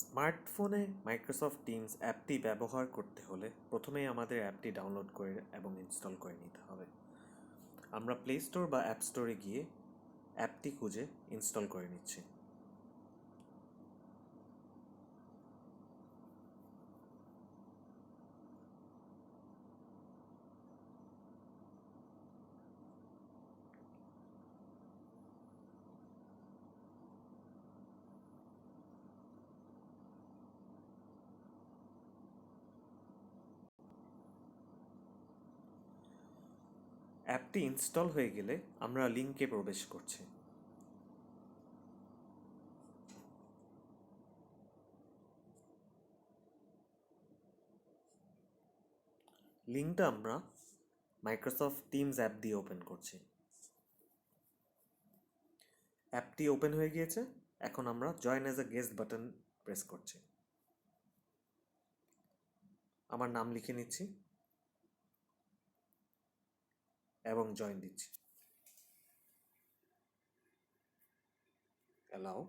স্মার্টফোনে Microsoft teams অ্যাপটি ব্যবহার করতে হলে প্রথমেই আমাদের অ্যাপটি ডাউনলোড করে এবং ইনস্টল করে নিতে হবে। আমরা প্লে স্টোর বা অ্যাপ স্টোরে গিয়ে অ্যাপটি খুঁজে ইনস্টল করে নিচ্ছি। অ্যাপটি ইনস্টল হয়ে গেলে আমরা লিঙ্কে প্রবেশ করছি। লিঙ্কটা আমরা মাইক্রোসফট টিমস অ্যাপ দিয়ে ওপেন করছি। অ্যাপটি ওপেন হয়ে গিয়েছে। এখন আমরা join as a guest button press করছি। আমার নাম লিখে নিচ্ছি এবং জয়েন দিচ্ছি। অ্যালাউ।